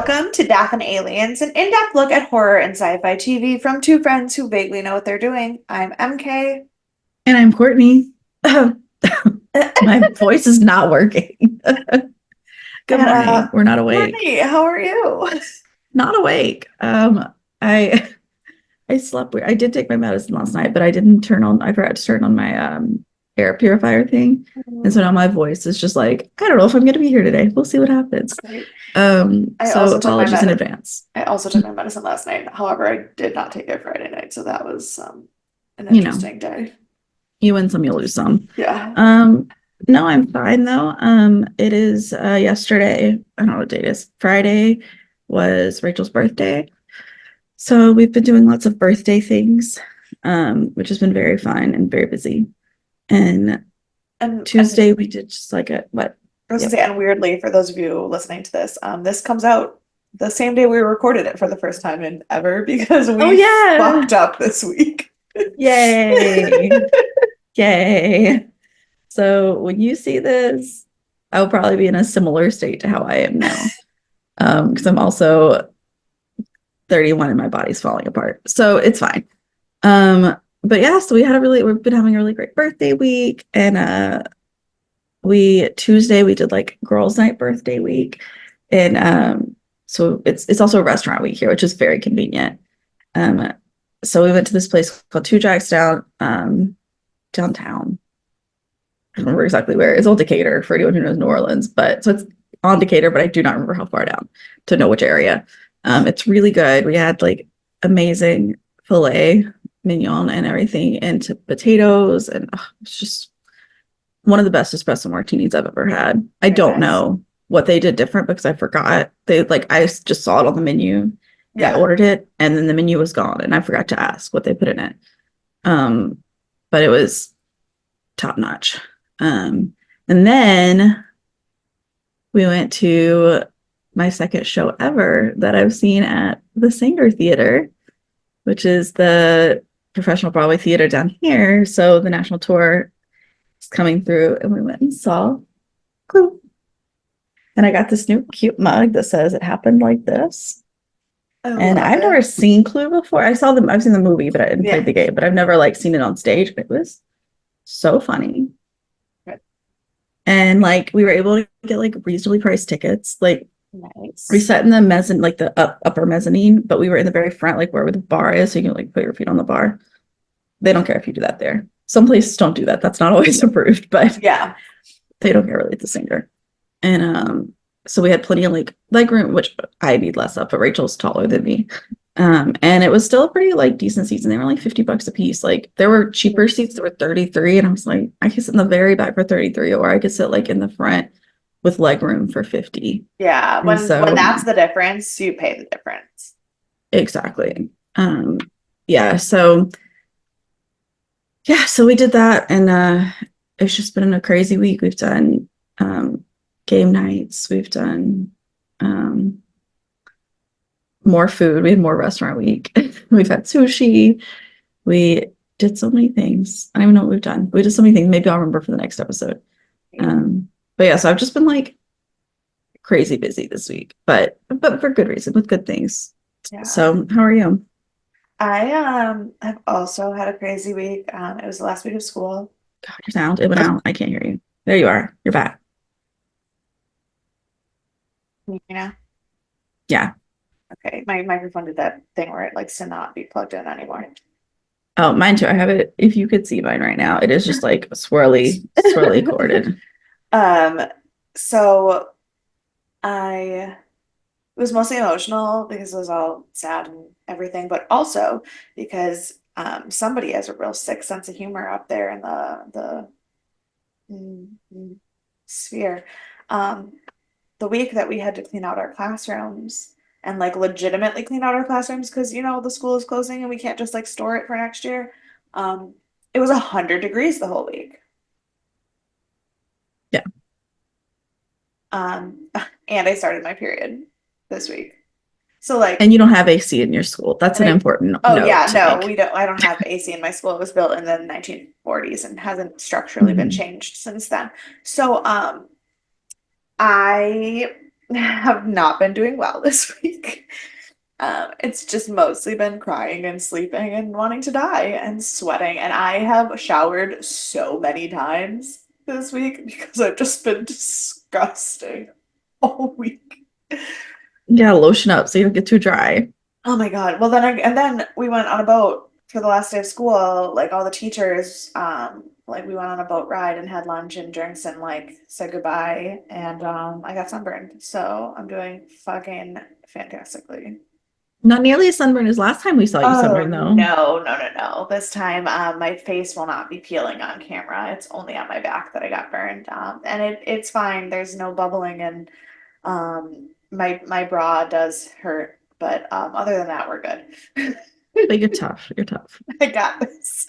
Welcome to Daff and Aliens, an in-depth look at horror and sci-fi TV from two friends who vaguely know what they're doing. I'm MK. And I'm Courtney. My voice is not working. Good morning. We're not awake. Courtney, how are you? Not awake. I I slept weird. I did take my medicine last night, but I forgot to turn on my air purifier thing. And so now my voice is just like, I don't know if I'm gonna be here today. We'll see what happens. So apologies in advance. I also took my medicine last night. However, I did not take it Friday night, so that was an interesting day. You win some, you lose some. Yeah. No, I'm fine though. It is yesterday. I don't know what date it is. Friday was Rachel's birthday. So we've been doing lots of birthday things, which has been very fun and very busy. And Tuesday we did just like a what? I was gonna say, and weirdly, for those of you listening to this, this comes out the same day we recorded it for the first time in ever because we fucked up this week. Yay. Yay. So when you see this, I'll probably be in a similar state to how I am now. Because I'm also 31 and my body's falling apart. So it's fine. But yeah, so we've been having a really great birthday week. And Tuesday we did like girls' night birthday week. And so it's also a restaurant week here, which is very convenient. So we went to this place called Two Jacks downtown. I don't remember exactly where. It's Old Decatur for anyone who knows New Orleans, so it's on Decatur, but I do not remember how far down to know which area. It's really good. We had like amazing filet mignon and everything, and potatoes, and it's just one of the best espresso martinis I've ever had. I don't know what they did different because I forgot. I just saw it on the menu. Yeah. I ordered it, and then the menu was gone, and I forgot to ask what they put in it. But it was top notch. And then we went to my second show ever that I've seen at the Sanger Theater, which is the professional Broadway theater down here. So the national tour is coming through, and we went and saw Clue. And I got this new cute mug that says it happened like this. And I've never seen Clue before. I've seen the movie, but I didn't play the game. But I've never seen it on stage. It was so funny. And we were able to get reasonably priced tickets. Nice. We sat in the mezzanine, the upper mezzanine, but we were in the very front, where the bar is, so you can put your feet on the bar. They don't care if you do that there. Some places don't do that. That's not always approved, but yeah, they don't care really at the Singer. And so we had plenty of leg room, which I need less of, but Rachel's taller than me. And it was still a pretty decent seats, and they were $50 a piece. There were cheaper seats that were $33, and I was like, I could sit in the very back for $33, or I could sit in the front with leg room for $50. Yeah, when that's the difference, you pay the difference. Exactly. Yeah, so we did that, and it's just been a crazy week. We've done game nights, we've done more food. We had more restaurant week. We've had sushi. We did so many things. I don't even know what we've done. We did so many things. Maybe I'll remember for the next episode. But yeah, so I've just been crazy busy this week, but for good reason, with good things. Yeah. So how are you? I have also had a crazy week. It was the last week of school. God, your sound, it went out. I can't hear you. There you are. You're back. You know? Yeah. Okay, my microphone did that thing where it likes to not be plugged in anymore. Oh, mine too. I have it. If you could see mine right now, it is just swirly corded. So it was mostly emotional because it was all sad and everything, but also because somebody has a real sick sense of humor up there in the sphere. The week that we had to clean out our classrooms and legitimately clean out our classrooms because the school is closing and we can't just store it for next year. It was 100 degrees the whole week. Yeah. And I started my period this week. So and you don't have AC in your school. That's an important note yeah, no, make. we don't. I don't have AC in my school. It was built in the 1940s and hasn't structurally been changed since then. So I have not been doing well this week. It's just mostly been crying and sleeping and wanting to die and sweating. And I have showered so many times this week because I've just been disgusting all week. You gotta lotion up so you don't get too dry. Oh my God. Well, and then we went on a boat for the last day of school. Like all the teachers, like we went on a boat ride and had lunch and drinks and like said goodbye. And I got sunburned. So I'm doing fucking fantastically. Not nearly as sunburned as last time we saw you Oh sunburned, though. no, no, no, no. This time, my face will not be peeling on camera. It's only on my back that I got burned. And it's fine. There's no bubbling and my bra does hurt, but other than that, we're good. But you're tough. You're tough. I got this.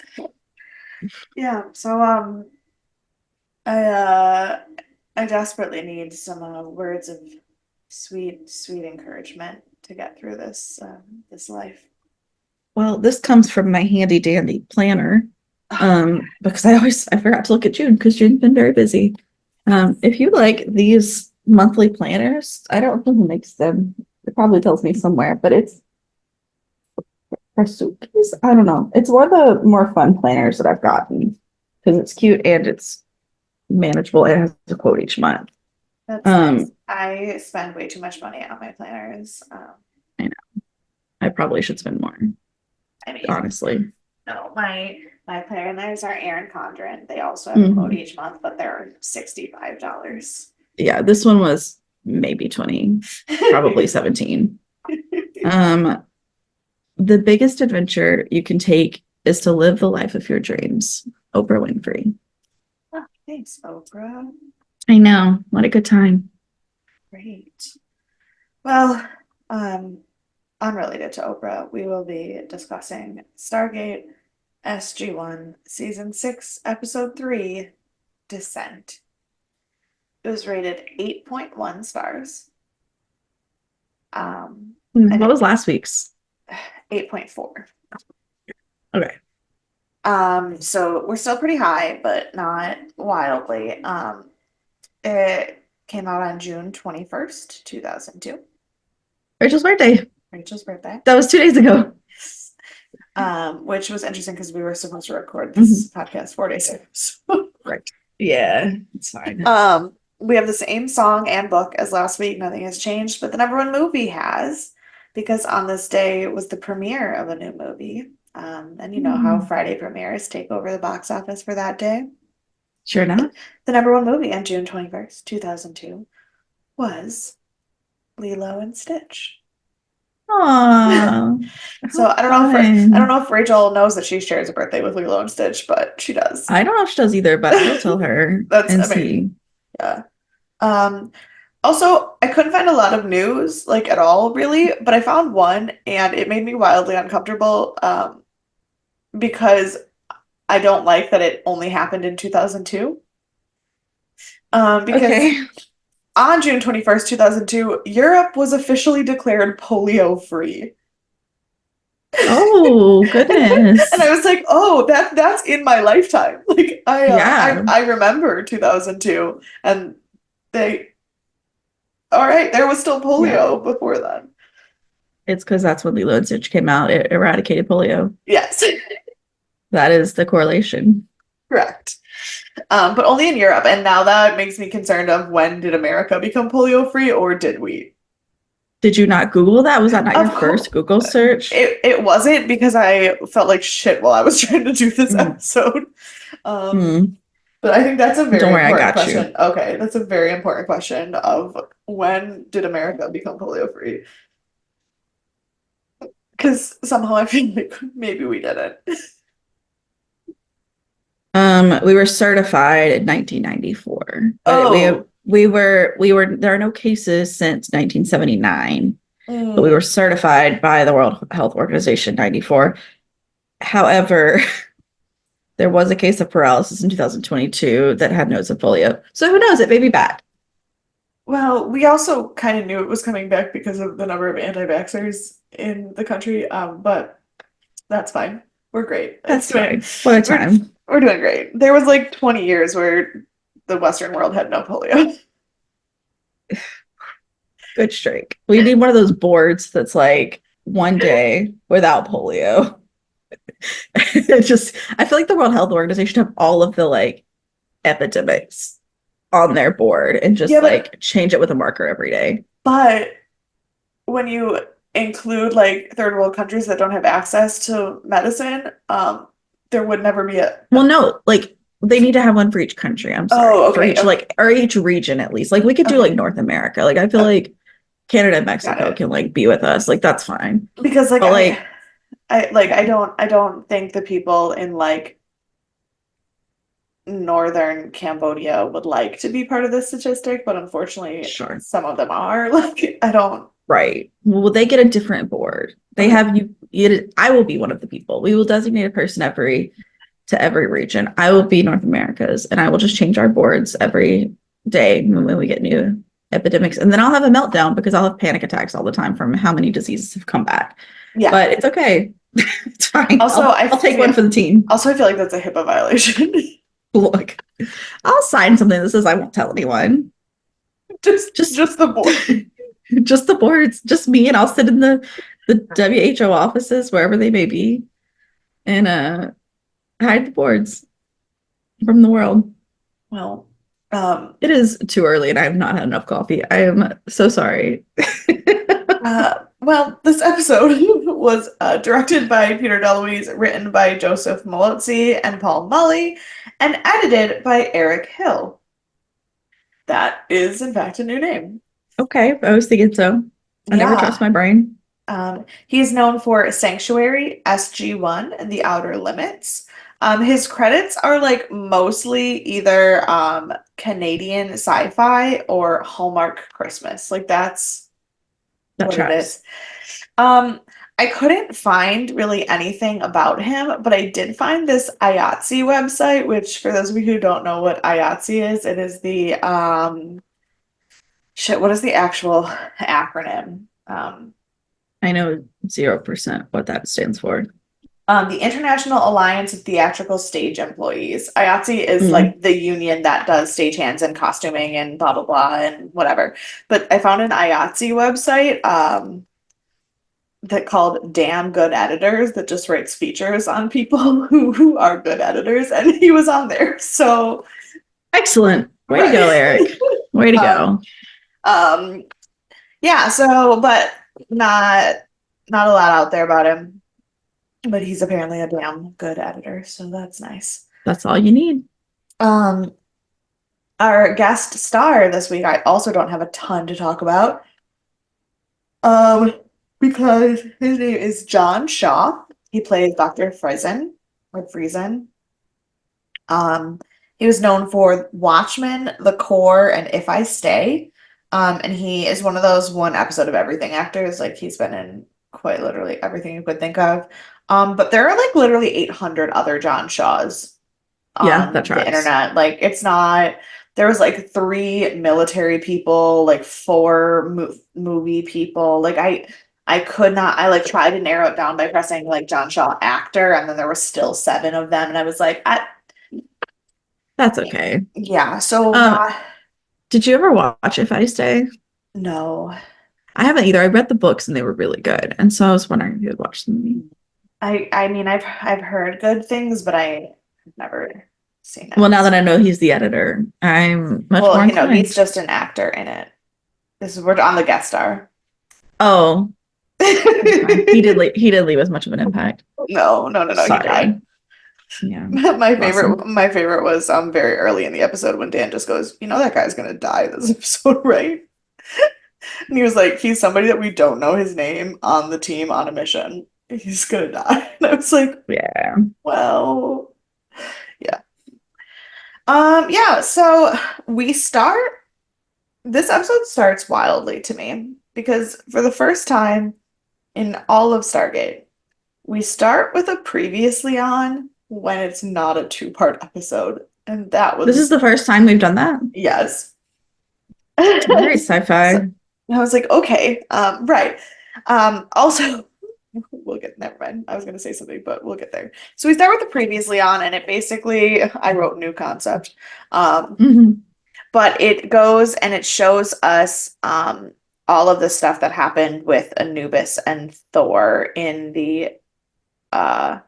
Yeah, so I uh I desperately need some words of sweet, sweet encouragement to get through this life. Well, this comes from my handy dandy planner. Because I forgot to look at June because June's been very busy. If you like these monthly planners, I don't know who makes them. It probably tells me somewhere, but it's Rasuki's. I don't know. It's one of the more fun planners that I've gotten because it's cute and it's manageable and it has a quote each month. That's nice. Um, I spend way too much money on my planners. I know. I probably should spend more, I mean, honestly. no, my planners are Erin Condren. They also have a quote each month, but they're $65. Yeah, this one was maybe 20, probably 17. The biggest adventure you can take is to live the life of your dreams. Oprah Winfrey. Oh, thanks, Oprah. I know. What a good time. Great. Well, unrelated to Oprah, we will be discussing Stargate SG-1 Season 6, Episode 3, Descent. It was rated 8.1 stars. And What was last week's? 8.4. Okay. So we're still pretty high, but not wildly. It came out on June 21st, 2002. Rachel's birthday. Rachel's birthday. That was 2 days ago. Which was interesting because we were supposed to record this podcast 4 days ago. So. Right. Yeah, it's fine. We have the same song and book as last week. Nothing has changed, but the number one movie has, because on this day was the premiere of a new movie. And you know how Friday premieres take over the box office for that day. Sure enough. The number one movie on June 21st, 2002 was Lilo and Stitch. Aww. So I don't know if Rachel knows that she shares a birthday with Lilo and Stitch, but she does. I don't know if she does either, but I will tell her. That's and amazing. See. Yeah. Also, I couldn't find a lot of news, like at all, really, but I found one and it made me wildly uncomfortable, because I don't like that it only happened in 2002. Because Okay. on June 21st, 2002, Europe was officially declared polio free. Oh, goodness. And I was like, oh, that's in my lifetime. Like Yeah. I remember 2002 and they all right, there was still polio before then. It's because that's when Lilo and Stitch came out. It eradicated polio. Yes. That is the correlation. Correct. But only in Europe, and now that makes me concerned of when did America become polio free, or did we? Did you not Google that? Was that not your first Google search? It wasn't because I felt like shit while I was trying to do this episode. But I think that's a very important question. Okay, that's a very important question of when did America become polio free? Because somehow I feel like maybe we didn't. We were certified in 1994. But we were there are no cases since 1979. But we were certified by the World Health Organization 94. However, there was a case of paralysis in 2022 that had notes of polio. So who knows? It may be back. Well, we also kind of knew it was coming back because of the number of anti-vaxxers in the country, but that's fine. We're great. That's fine. What a time. We're doing great. There was like 20 years where the Western world had no polio. Good streak. We need one of those boards that's like 1 day without polio. It's just, I feel like the World Health Organization should have all of the like epidemics on their board and Yeah, just like change it with a marker every day. but when you include like third world countries that don't have access to medicine, there would never be Well, no, like they need to have one for each country. I'm sorry. oh, For okay, each okay, like or each region at least. Like we could do like okay, North America. Like I feel okay, like Canada and got Mexico it. can like be with us. Like that's fine. Because like But like I don't think the people in like northern Cambodia would like to be part of this statistic, but unfortunately sure. some of them are. Like I don't. Right. Well, they get a different board. They Okay. have you, I will be one of the people. We will designate a person to every region. I will be North America's and I will just change our boards every day when we get new epidemics. And then I'll have a meltdown because I'll have panic attacks all the time from how many diseases have come back. Yeah. But it's okay. It's fine. Also, I'll take one for the team. I feel like that's a HIPAA violation. Look, I'll sign something that says I won't tell anyone. Just Just the board. just the boards, just me, and I'll sit in the WHO offices wherever they may be and hide the boards from the world. Well, It is too early and I have not had enough coffee. I am so sorry. well, this episode was directed by Peter DeLuise, written by Joseph Malozzi and Paul Mully, and edited by Eric Hill. That is, in fact, a new name. Okay, I was thinking so. I never trust Yeah. my brain. He is known for Sanctuary, SG-1, and The Outer Limits. His credits are like mostly either Canadian sci-fi or Hallmark Christmas. Like that's That what it tracks. is. I couldn't find really anything about him, but I did find this IATSE website, which for those of you who don't know what IATSE is, it is the shit, what is the actual acronym? I know 0% what that stands for. The International Alliance of Theatrical Stage Employees. IATSE is Mm. like the union that does stagehands and costuming and blah blah blah and whatever. But I found an IATSE website that called Damn Good Editors that just writes features on people who are good editors, and he was on there. So Excellent. Way to go, right. Eric. Way to go. Um yeah, so but not a lot out there about him. But he's apparently a damn good editor, so that's nice. That's all you need. Um, our guest star this week, I also don't have a ton to talk about. Um, because his name is John Shaw. He plays Dr. Friesen or Friesen. Um, he was known for Watchmen, The Core, and If I Stay. And he is one of those one episode of everything actors. Like he's been in quite literally everything you could think of. But there are like literally 800 other John Shaws Yeah, that on the tracks. internet. Like it's not, there was like three military people, like four movie people. Like I could not, I like tried to narrow it down by pressing like John Shaw actor, and then there was still seven of them. And I was like, That's okay. yeah, so Um, not, did you ever watch If I Stay? no. I haven't either. I read the books and they were really good. And so I was wondering if you would watch them. I mean I've heard good things, but I've never seen Well, now it. that I know he's the editor, I'm much more Well, he's inclined. just an actor in it. This is we're on the guest star. Oh, that's fine. He did leave as much of an impact. No, no, no, no, he died. Sorry. Yeah. Lost him. My favorite was very early in the episode when Dan just goes, "You know that guy's gonna die this episode, right?" And he was like, "He's somebody that we don't know his name on the team on a mission. He's gonna die." And I was like, Yeah. "Well, yeah." Yeah, so we start this episode starts wildly to me because for the first time in all of Stargate, we start with a previously on when it's not a two-part episode. And that This is was, the first time we've done that. yes. Very sci-fi. So I was like, okay, right. Also, we'll get, never mind. I was going to say something, but we'll get there. So we start with the previously on, and it basically, I wrote new concept. Mhm. But it goes and it shows us all of the stuff that happened with Anubis and Thor in the uh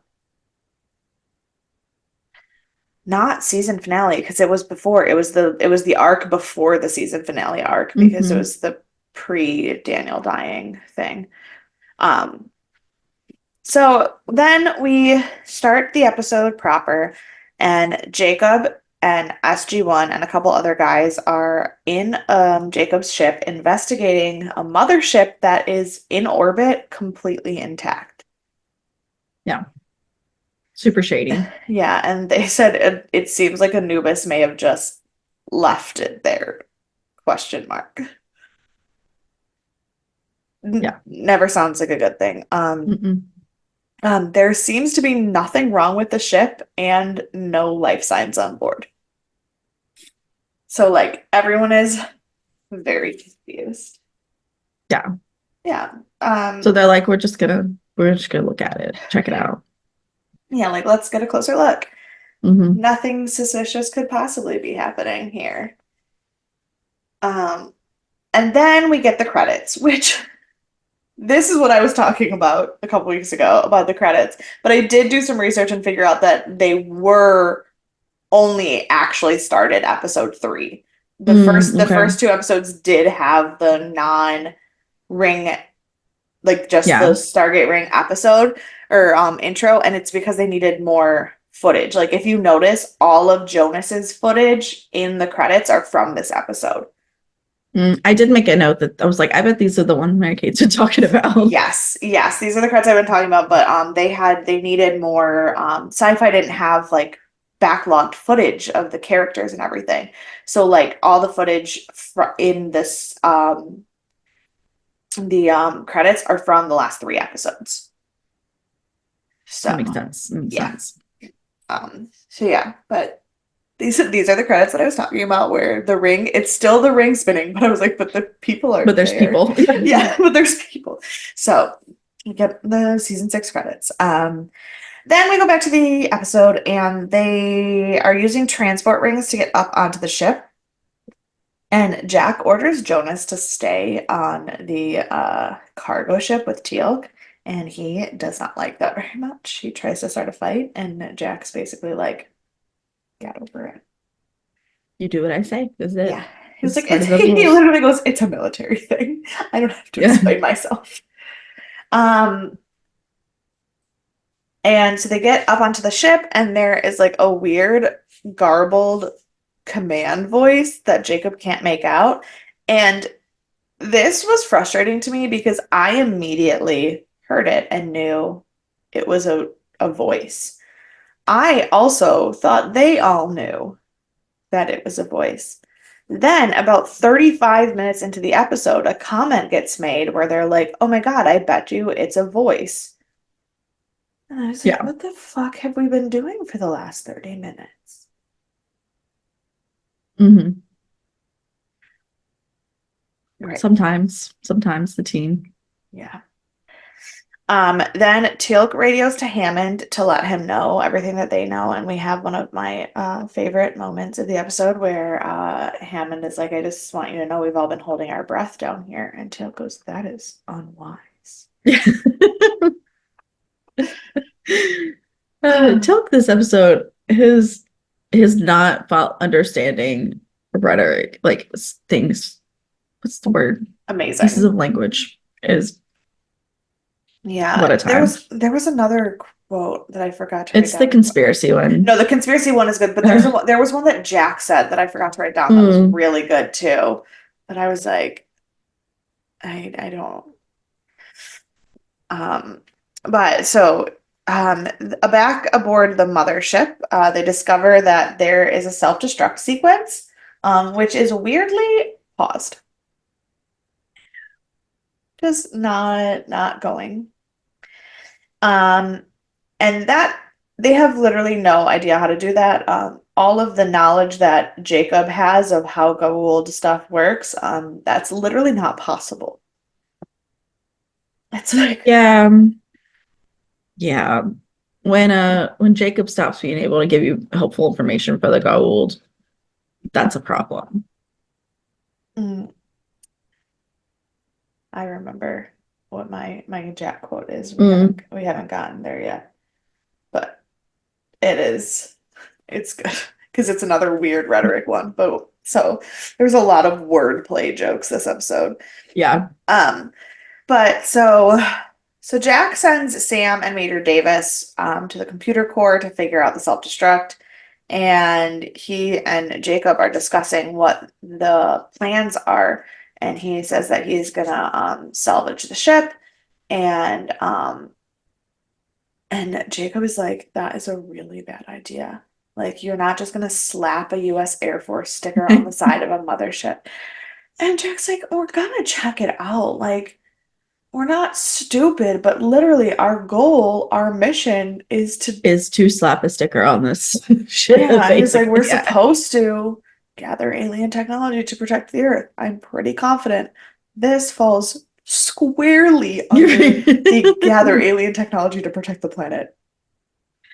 not season finale because it was before it was the arc before the season finale arc because it Hmm. was the pre Daniel dying thing. Um so then we start the episode proper, and Jacob and SG-1 and a couple other guys are in Jacob's ship investigating a mothership that is in orbit completely intact. Yeah. Super shady. Yeah, and they said it seems like Anubis may have just left it there. Question mark. Yeah. Never sounds like a good thing. Mm-mm. There seems to be nothing wrong with the ship and no life signs on board. So like everyone is very confused. Yeah. Yeah. So they're like, we're just gonna look at it, check it out. Yeah, like let's get a closer look. Hmm. Nothing suspicious could possibly be happening here. Um, and then we get the credits, which this is what I was talking about a couple weeks ago about the credits. But I did do some research and figure out that they were only actually started episode three. The Okay. first two episodes did have the non-ring, like just the Yeah. Stargate ring episode or intro, and it's because they needed more footage. Like if you notice, all of Jonas's footage in the credits are from this episode. I did make a note that I was like, I bet these are the one Mary Kate's been talking about. Yes, yes, these are the credits I've been talking about, but they needed more sci-fi didn't have like backlogged footage of the characters and everything. So like all the footage in this the credits are from the last three episodes. That makes So, sense. That makes yeah. sense. So yeah, but these are the credits that I was talking about where the ring, it's still the ring spinning, but I was like, but the people But aren't there's there. people. Yeah, but there's people. So we get the season six credits. Then we go back to the episode and they are using transport rings to get up onto the ship. And Jack orders Jonas to stay on the cargo ship with Teal'c, and he does not like that very much. He tries to start a fight, and Jack's basically like, get over it. You do what I say. This is it. Yeah. He was This is like, part it's of the he rules. literally goes, it's a military thing. I don't have to Yeah. explain myself. Um, and so they get up onto the ship, and there is like a weird, garbled command voice that Jacob can't make out. And this was frustrating to me because I immediately heard it and knew it was a voice. I also thought they all knew that it was a voice. Then, about 35 minutes into the episode, a comment gets made where they're like, oh my God, I bet you it's a voice. And I was like, Yeah. what the fuck have we been doing for the last 30 minutes? Hmm. Right. Sometimes the team. Yeah. Then Teal'c radios to Hammond to let him know everything that they know, and we have one of my favorite moments of the episode where Hammond is like, "I just want you to know we've all been holding our breath down here," and Teal'c goes, "That is unwise." Tilk this episode, his not understanding rhetoric, like things, what's the word? Pieces Amazing. of language is what Yeah, a time. there was another quote that I forgot to write It's the down. conspiracy one. No, the conspiracy one is good, but there was one that Jack said that I forgot to write down that was Mm, really good too. But I was like, I don't. Um, but so back aboard the mothership, they discover that there is a self-destruct sequence, which is weirdly paused, just not going. Um, and that they have literally no idea how to do that. All of the knowledge that Jacob has of how Goa'uld stuff works, that's literally not possible. It's like, yeah, yeah. When Jacob stops being able to give you helpful information for the Goa'uld, that's a problem. mm, I remember what my Jack quote is. Mm, We haven't gotten there yet, but it is it's good because it's another weird rhetoric one. But so there's a lot of wordplay jokes this episode. yeah. Um, but so Jack sends Sam and Major Davis to the computer core to figure out the self-destruct. And he and Jacob are discussing what the plans are. And he says that he's gonna salvage the ship. And and Jacob is like, that is a really bad idea. Like, you're not just gonna slap a US Air Force sticker on the side of a mothership. And Jack's like, we're gonna check it out. Like, we're not stupid, but literally our goal, our mission is to, Is to slap a sticker on this ship, yeah, he's like, we're basically. Yeah. supposed to gather alien technology to protect the Earth. I'm pretty confident this falls squarely under the gather alien technology to protect the planet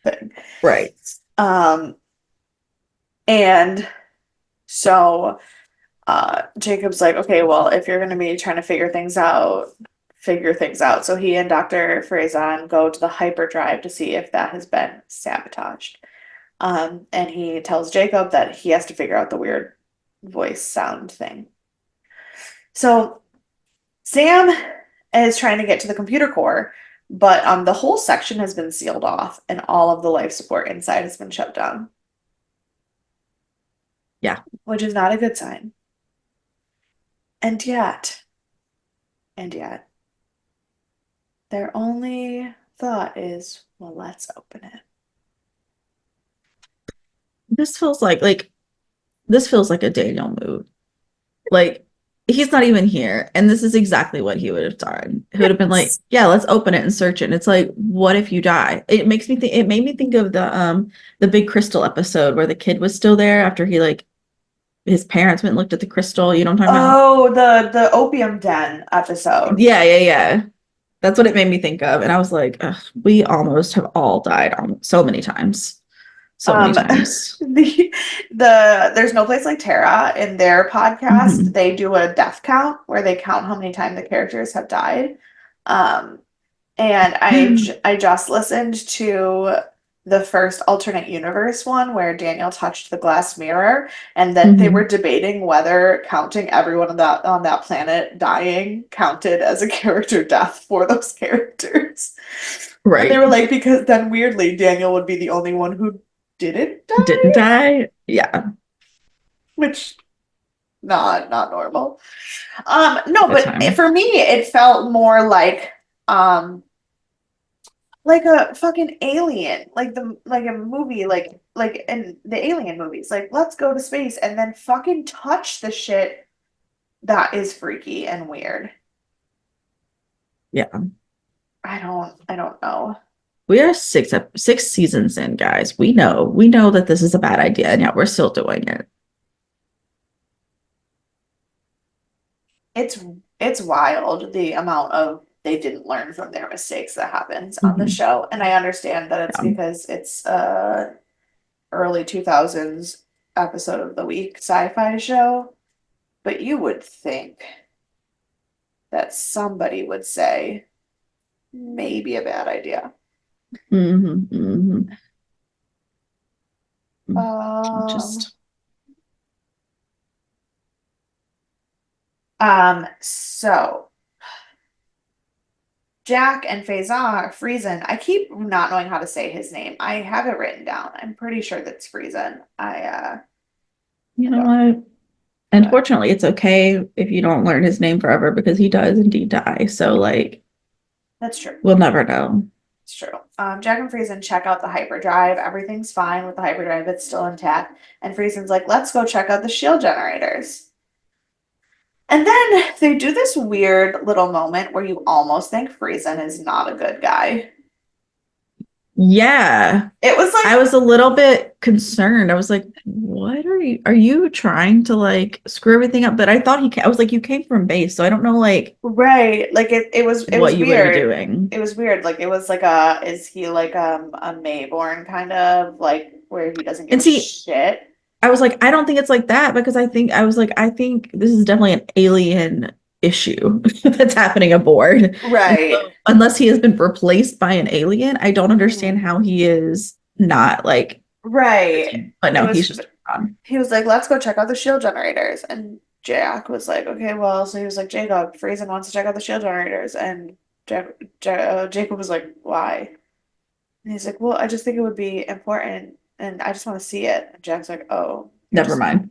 thing. Right. Um, and so Jacob's like, okay, well, if you're gonna be trying to figure things out. So he and Dr. Faison go to the hyperdrive to see if that has been sabotaged. And he tells Jacob that he has to figure out the weird voice sound thing. So Sam is trying to get to the computer core, but the whole section has been sealed off and all of the life support inside has been shut down, Yeah. which is not a good sign. And yet, and yet, their only thought is, well, let's open it. This feels like this feels like a Daniel move. Like he's not even here, and this is exactly what he would have done. He would have been like, Yes. "Yeah, let's open it and search it." And it's like, what if you die? It makes me think. It made me think of the Big Crystal episode where the kid was still there after he like his parents went and looked at the crystal. You know what I'm talking about? Oh, the opium den episode. Yeah, yeah, yeah. That's what it made me think of, and I was like, ugh, we almost have all died on so many times, so many Um, times. there's no place like Terra in their podcast. Hmm. They do a death count where they count how many times the characters have died. Um, and I just listened to the first alternate universe one where Daniel touched the glass mirror, and then they were Hmm. debating whether counting everyone on that planet dying counted as a character death for those characters. And they Right. were like, because then weirdly Daniel would be the only one who didn't Didn't die, die? Yeah. which not normal. No, Good but time. for me it felt more um like a fucking alien, like a movie, like in the alien movies. Like, let's go to space and then fucking touch the shit that is freaky and weird. Yeah. I don't know. We are six seasons in, guys. We know that this is a bad idea, and yet we're still doing it. It's it's wild the amount of they didn't learn from their mistakes that happens on the Hmm. show. And I understand that it's Yeah. because it's early 2000s episode of the week sci-fi show, but you would think that somebody would say maybe a bad idea. Hmm. Hmm. Um, Just so Jack and Faison, Friesen, I keep not knowing how to say his name. I have it written down. I'm pretty sure that's Friesen. you I know don't, what? but Unfortunately, it's okay if you don't learn his name forever because he does indeed die. So like that's true. we'll never know. It's true. Jack and Friesen check out the hyperdrive. Everything's fine with the hyperdrive. It's still intact. And Friesen's like, let's go check out the shield generators. And then they do this weird little moment where you almost think Friesen is not a good guy. Yeah. It was I like, was a little bit concerned. I was like, what are you trying to like screw everything up? But I thought I was like, you came from base, so I don't know like right. Like it was what you would be weird. doing. It was weird. Like it was like is he like a Mayborn kind of like where he doesn't give And a see, shit? I was like, I don't think it's like that because I think I was like, I think this is definitely an alien issue that's happening aboard. And Right. so, unless he has been replaced by an alien, I don't understand Mhm. how he is not like, Right. but It no, was he's just on. he was like, let's go check out the shield generators. And Jack was like, okay, well, so he was like, Jacob, Friesen wants to check out the shield generators. And Jacob was like, why? And he's like, well, I just think it would be important and I just want to see it. And Jack's like, oh, you're Never just mind.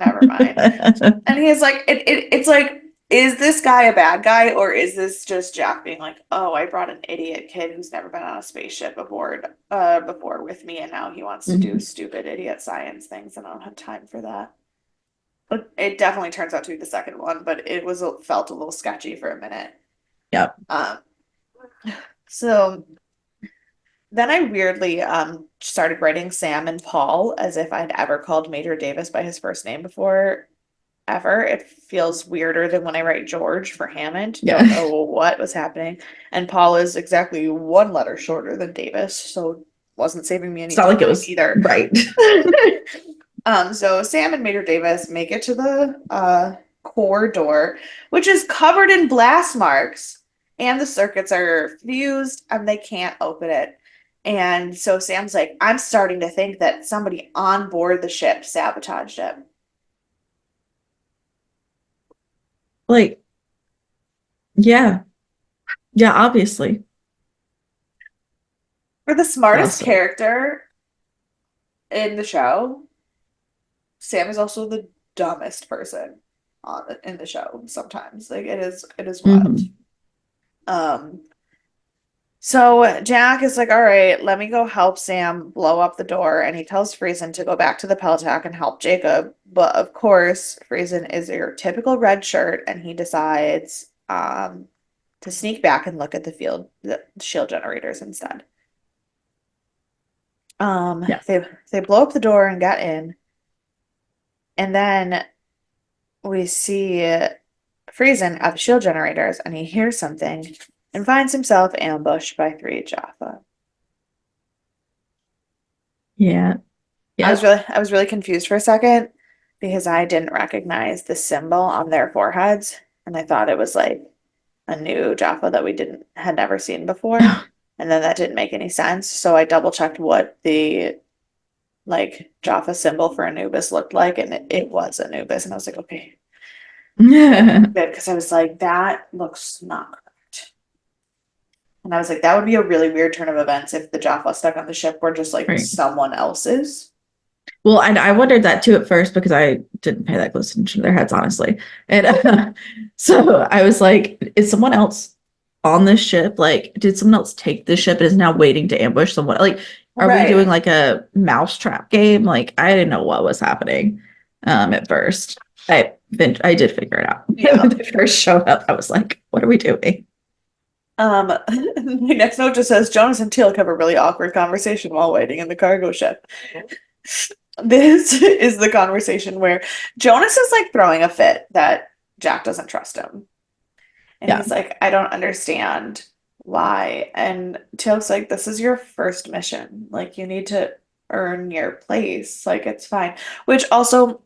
never mind. And he's like, it's like, is this guy a bad guy or is this just Jack being like, oh, I brought an idiot kid who's never been on a spaceship aboard before with me and now he wants to do Mhm. stupid idiot science things and I don't have time for that. But it definitely turns out to be the second one, but it was felt a little sketchy for a minute. Yep. Um, so then I weirdly started writing Sam and Paul as if I'd ever called Major Davis by his first name before ever. It feels weirder than when I write George for Hammond. Don't Yeah. know what was happening. And Paul is exactly one letter shorter than Davis, so wasn't saving me It's any not like it time was either. right. So Sam and Major Davis make it to the core door, which is covered in blast marks, and the circuits are fused and they can't open it. And so Sam's like, I'm starting to think that somebody on board the ship sabotaged it. Like, yeah. Yeah, obviously. For the smartest Also. character in the show, Sam is also the dumbest person in the show sometimes. Like it is wild. Hmm. Um So Jack is like, all right, let me go help Sam blow up the door. And he tells Friesen to go back to the Peltac and help Jacob. But of course, Friesen is your typical red shirt and he decides to sneak back and look at the shield generators instead. Yeah. They blow up the door and get in. And then we see Friesen at the shield generators and he hears something and finds himself ambushed by three Jaffa. Yeah. Yep. I was really confused for a second because I didn't recognize the symbol on their foreheads, and I thought it was like a new Jaffa that we didn't had never seen before, and then that didn't make any sense. So I double checked what the like Jaffa symbol for Anubis looked like, and it was Anubis, and I was like, okay, good, good, because I was like, that looks not correct. And I was like, that would be a really weird turn of events if the Jaffa stuck on the ship were just like Right. someone else's. Well, and I wondered that too at first because I didn't pay that close attention to their heads, honestly. And so I was like, is someone else on this ship? Like, did someone else take this ship and is now waiting to ambush someone? Like, are we doing Right. like a mousetrap game? Like, I didn't know what was happening at first. I did figure it out. When Yeah. they first showed up, I was like, what are we doing? My next note just says Jonas and Teal'c have a really awkward conversation while waiting in the cargo ship. This is the conversation where Jonas is like throwing a fit that Jack doesn't trust him. And Yeah, he's like, I don't understand why. And Teal'c's like, this is your first mission. Like, you need to earn your place. Like, it's fine. Which also,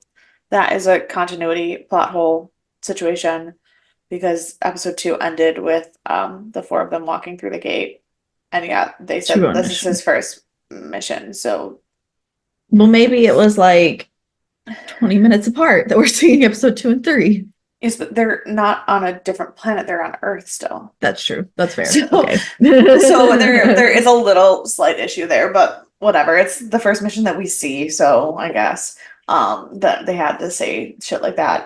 that is a continuity plot hole situation because episode two ended with the four of them walking through the gate. And yeah, they two said on this is his mission. first mission. So Well, maybe it was like 20 minutes apart that we're seeing episode 2 and 3. yes, but they're not on a different planet, they're on Earth still. That's true. That's fair. So Okay. so there is a little slight issue there, but whatever. It's the first mission that we see, so I guess that they had to say shit like that.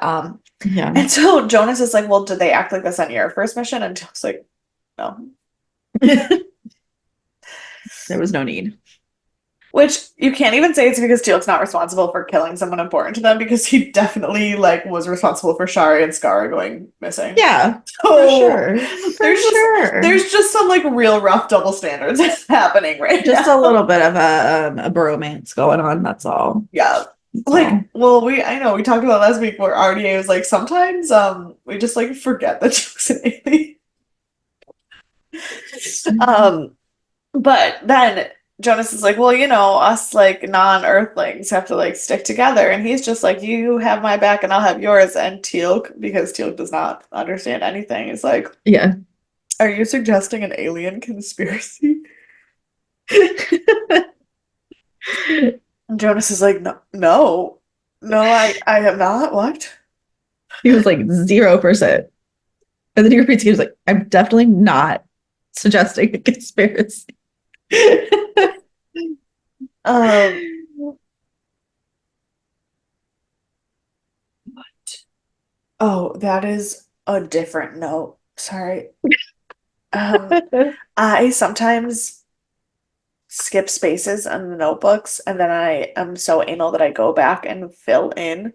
Yeah, And so Jonas is like, well, did they act like this on your first mission? And Jonas like, no. there was no need. Which you can't even say it's because Teal'c's not responsible for killing someone important to them because he definitely like was responsible for Shari and Skara going missing. Yeah, for So sure. For sure. there's just some like real rough double standards happening right Just a now. little bit of a bromance going on. That's all. Yeah. That's all. Like, well, I know we talked about last week where RDA was like sometimes we just like forget that she was an alien. Um but then Jonas is like, well, us like non-Earthlings have to like stick together, and he's just like, you have my back and I'll have yours. And Teal'c, because Teal'c does not understand anything, is like, Yeah. are you suggesting an alien conspiracy? And Jonas is like, no, no, no, I have not. What? He was like 0%. And then he repeats, he was like, I'm definitely not suggesting a conspiracy. Um, oh, that is a different note. Sorry. Um, I sometimes skip spaces in the notebooks, and then I am so anal that I go back and fill in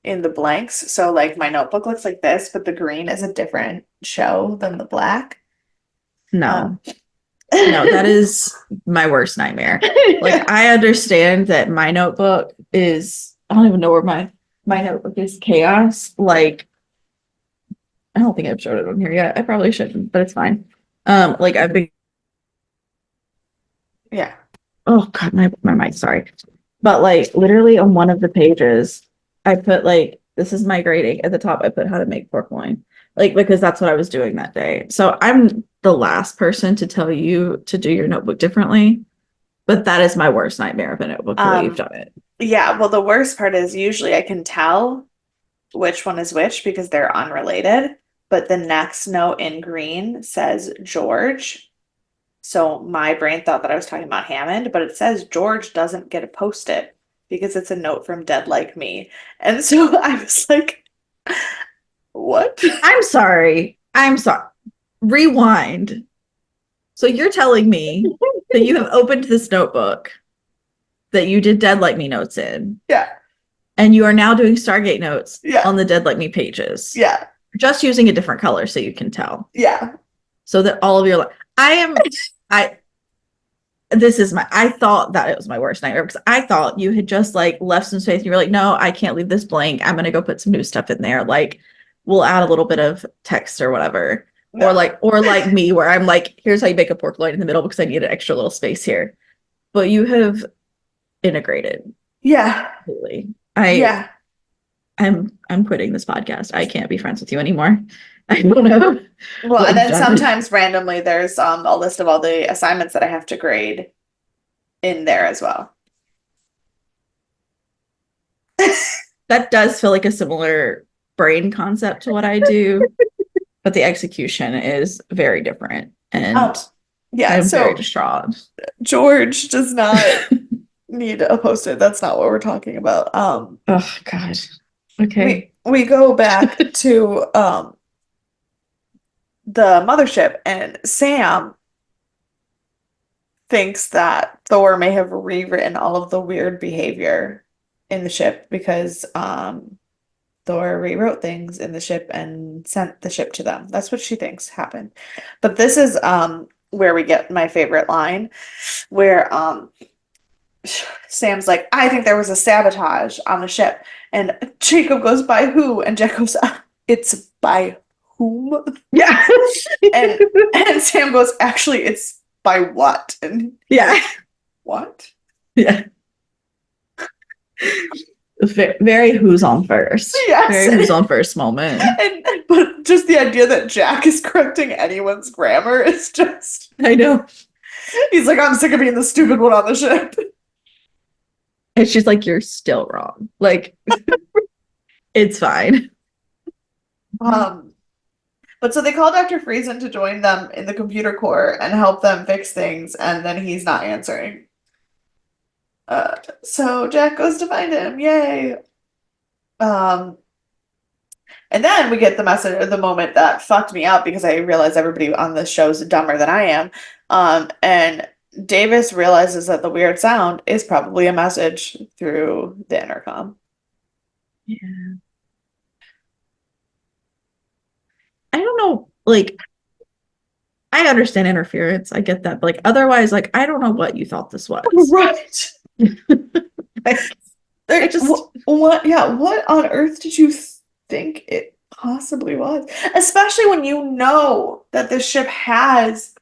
the blanks. So like my notebook looks like this, but the green is a different show than the black. Um, No, no, that is my worst nightmare. Like, I understand that my notebook is, I don't even know where my notebook is chaos. Like, I don't think I've showed it on here yet. I probably shouldn't, but it's fine. Like I've been, yeah. oh God, my mic, sorry. But like literally on one of the pages, I put like, this is my grading. At the top, I put how to make pork loin. Like, because that's what I was doing that day. So I'm the last person to tell you to do your notebook differently, but that is my worst nightmare of a notebook, the way you've Um, done it. yeah, well, the worst part is usually I can tell which one is which because they're unrelated, but the next note in green says George. So my brain thought that I was talking about Hammond, but it says George doesn't get a post-it because it's a note from Dead Like Me. And so I was like, what? I'm sorry. I'm sorry. Rewind. So you're telling me that you have opened this notebook that you did Dead Like Me notes in, Yeah, and you are now doing Stargate notes yeah, on the Dead Like Me pages, yeah, just using a different color so you can tell. yeah, So that all of your, I, this is I thought that it was my worst nightmare because I thought you had just like left some space and you were like, no, I can't leave this blank. I'm going to go put some new stuff in there. Like, we'll add a little bit of text or whatever. no, Or like me, where I'm like, here's how you make a pork loin in the middle because I need an extra little space here. But you have integrated yeah, completely. yeah. I'm quitting this podcast. I can't be friends with you anymore. I don't know Well, what and you've then done. sometimes randomly there's a list of all the assignments that I have to grade in there as well. That does feel like a similar brain concept to what I do, but the execution is very different. And Um, yeah, I'm very so distraught. George does not need a post-it. That's not what we're talking about. Oh God. Okay. We go back to the mothership, and Sam thinks that Thor may have rewritten all of the weird behavior in the ship because Thor rewrote things in the ship and sent the ship to them. That's what she thinks happened. But this is where we get my favorite line where Sam's like, I think there was a sabotage on the ship. And Jacob goes, by who? And Jack goes, it's by whom? Yeah. And Sam goes, actually, it's by what? And Yeah. what? Yeah. Very who's on first. Yes. Very who's on first moment. And but just the idea that Jack is correcting anyone's grammar is just I know. he's like, I'm sick of being the stupid one on the ship. And she's like, you're still wrong. Like, it's fine. Um, but so they call Dr. Friesen to join them in the computer core and help them fix things, and then he's not answering. So Jack goes to find him. Yay. Um, and then we get the message or the moment that fucked me up because I realize everybody on this show is dumber than I am. And Davis realizes that the weird sound is probably a message through the intercom. Yeah. I don't know. Like, I understand interference. I get that. But like, otherwise, like, I don't know what you thought this was. Right. Like, I There, just, what, yeah, what on earth did you think it possibly was? Especially when you know that this ship has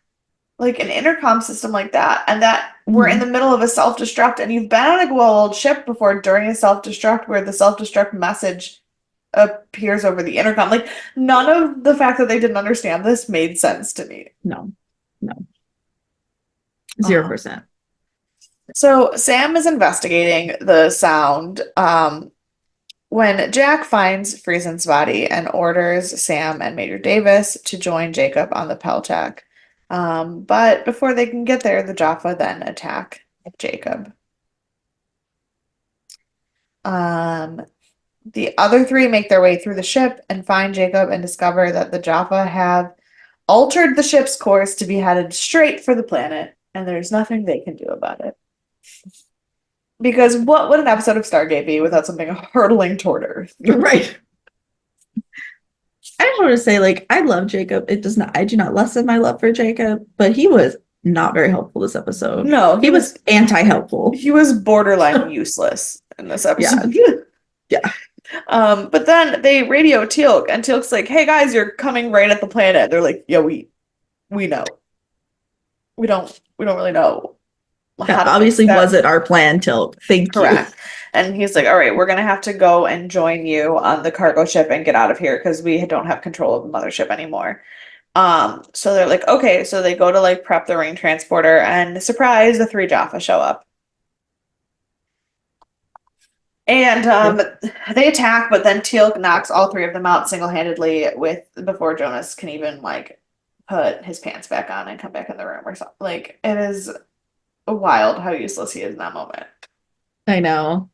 like an intercom system like that, and that we're in the Mhm. middle of a self-destruct, and you've been on a world ship before during a self-destruct where the self-destruct message appears over the intercom. Like none of the fact that they didn't understand this made sense to me. No, no, Uh, 0%. so Sam is investigating the sound when Jack finds Friesen's body and orders Sam and Major Davis to join Jacob on the Peltac. But before they can get there, the Jaffa then attack Jacob. Um, the other three make their way through the ship and find Jacob and discover that the Jaffa have altered the ship's course to be headed straight for the planet, and there's nothing they can do about it. Because what would an episode of Stargate be without something hurtling toward Earth? Right. I just want to say, like, I love Jacob. It does not, I do not lessen my love for Jacob, but he was not very helpful this episode. No, He was anti-helpful. he was borderline useless in this Yeah. episode. Yeah. But then they radio Teal'c, and Teal'c's like, "Hey guys, you're coming right at the planet." They're like, "Yeah, we know. We don't really know how That to fix obviously that." wasn't our plan till thank you. Correct. And he's like, "All right, we're gonna have to go and join you on the cargo ship and get out of here because we don't have control of the mothership anymore." So they're like, "Okay," so they go to like prep the ring transporter, and surprise, the three Jaffa show up. And they attack, but then Teal'c knocks all three of them out single-handedly with before Jonas can even like put his pants back on and come back in the room or something. Like it is wild how useless he is in that moment. I know.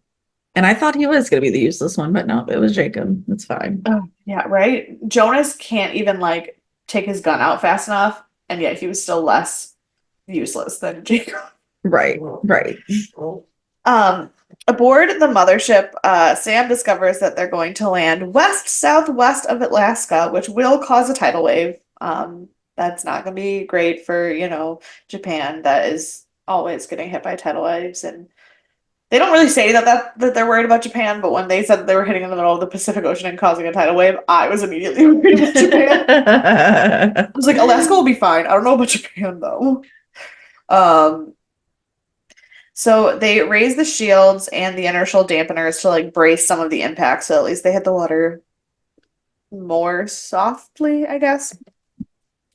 And I thought he was going to be the useless one, but no, it was Jacob. It's fine. Oh, yeah, right? Jonas can't even like take his gun out fast enough, and yet he was still less useless than Jacob. Right, right. Um, Aboard the mothership, Sam discovers that they're going to land west southwest of Alaska, which will cause a tidal wave. That's not going to be great for, Japan that is always getting hit by tidal waves. And they don't really say that they're worried about Japan, but when they said that they were hitting in the middle of the Pacific Ocean and causing a tidal wave, I was immediately worried about Japan. I was like, Alaska will be fine. I don't know about Japan though. Um, So they raise the shields and the inertial dampeners to like brace some of the impact, so at least they hit the water more softly, I guess.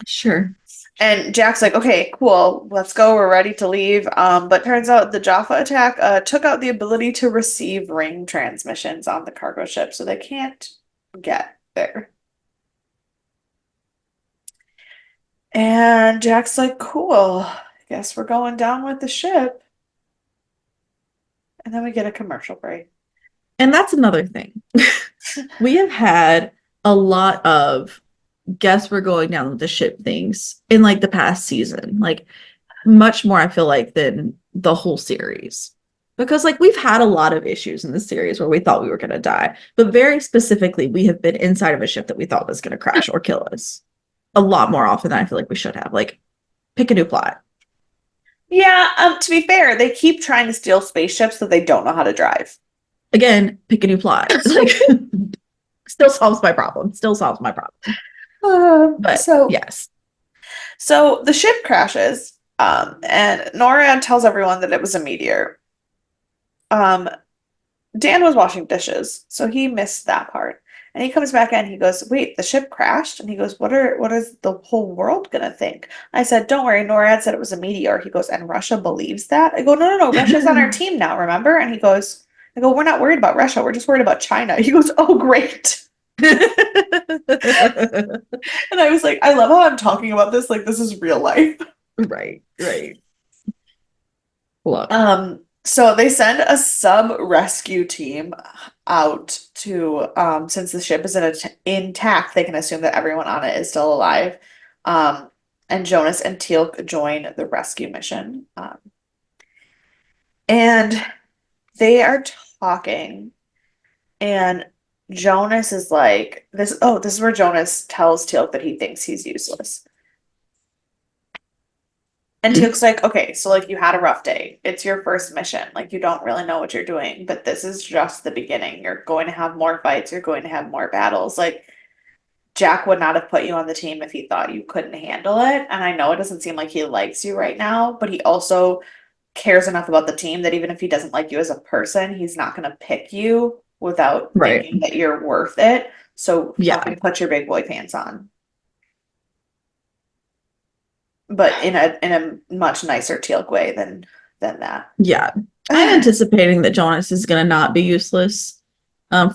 Sure. And Jack's like, "Okay, cool, let's go. We're ready to leave." But turns out the Jaffa attack took out the ability to receive ring transmissions on the cargo ship, so they can't get there. And Jack's like, "Cool, guess we're going down with the ship." And then we get a commercial break. And that's another thing. We have had a lot of guess we're going down with the ship things in like the past season. Like much more, I feel like, than the whole series. Because like we've had a lot of issues in the series where we thought we were going to die, but very specifically, we have been inside of a ship that we thought was going to crash or kill us a lot more often than I feel like we should have. Like, pick a new plot. Yeah, to be fair, they keep trying to steal spaceships that they don't know how to drive. Again, pick a new plot. Like, still solves my problem. Still solves my problem. But So yes, the ship crashes, and NORAD tells everyone that it was a meteor. Um, Dan was washing dishes, so he missed that part. And he comes back and he goes, "Wait, the ship crashed?" And he goes, what is the whole world gonna think?" I said, "Don't worry, NORAD said it was a meteor." He goes, "And Russia believes that?" I go, "No, no, no, Russia's on our team now, remember?" And he goes, I go, "We're not worried about Russia, we're just worried about China." He goes, "Oh, great." And I was like, I love how I'm talking about this like this is real life. right, right. Look, So they send a sub rescue team out to since the ship is intact, they can assume that everyone on it is still alive. And Jonas and Teal'c join the rescue mission. And they are talking, and Jonas is like, this is where Jonas tells Teal'c that he thinks he's useless. And Teal'c's like, "Okay, so like you had a rough day. It's your first mission. Like you don't really know what you're doing, but this is just the beginning. You're going to have more fights, you're going to have more battles. Like Jack would not have put you on the team if he thought you couldn't handle it. And I know it doesn't seem like he likes you right now, but he also cares enough about the team that even if he doesn't like you as a person, he's not going to pick you without Right. thinking that you're worth it. So Yeah. fucking put your big boy pants on, but in a much nicer Teal'c way than that. Yeah. I'm anticipating that Jonas is going to not be useless.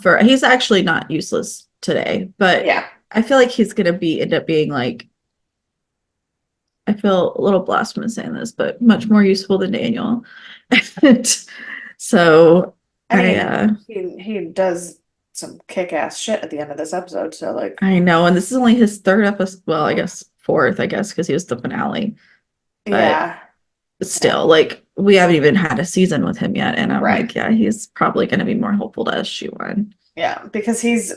For he's actually not useless today, but Yeah. I feel like he's going to be end up being like I feel a little blasphemous saying this, but much more useful than Daniel. And so I I mean, he does some kick-ass shit at the end of this episode, so like, I know, and this is only his third episode. Well, I guess fourth, I guess, because he was the finale. But yeah. Yeah. still, like we haven't even had a season with him yet, and I'm Right. like, yeah, he's probably going to be more helpful to SG-1. Yeah, because he's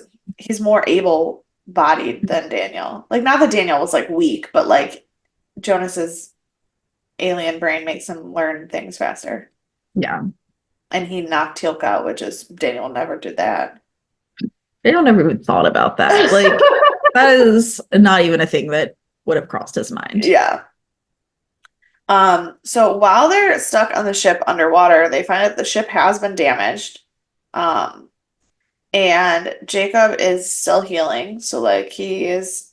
more able-bodied than Daniel. Like, not that Daniel was like weak, but like Jonas's alien brain makes him learn things faster. Yeah, And he knocked Teal'c out, which is Daniel never did that. they don't ever even thought about that. Like that is not even a thing that would have crossed his mind. Yeah. So while they're stuck on the ship underwater, they find that the ship has been damaged. Um, and Jacob is still healing, so like he is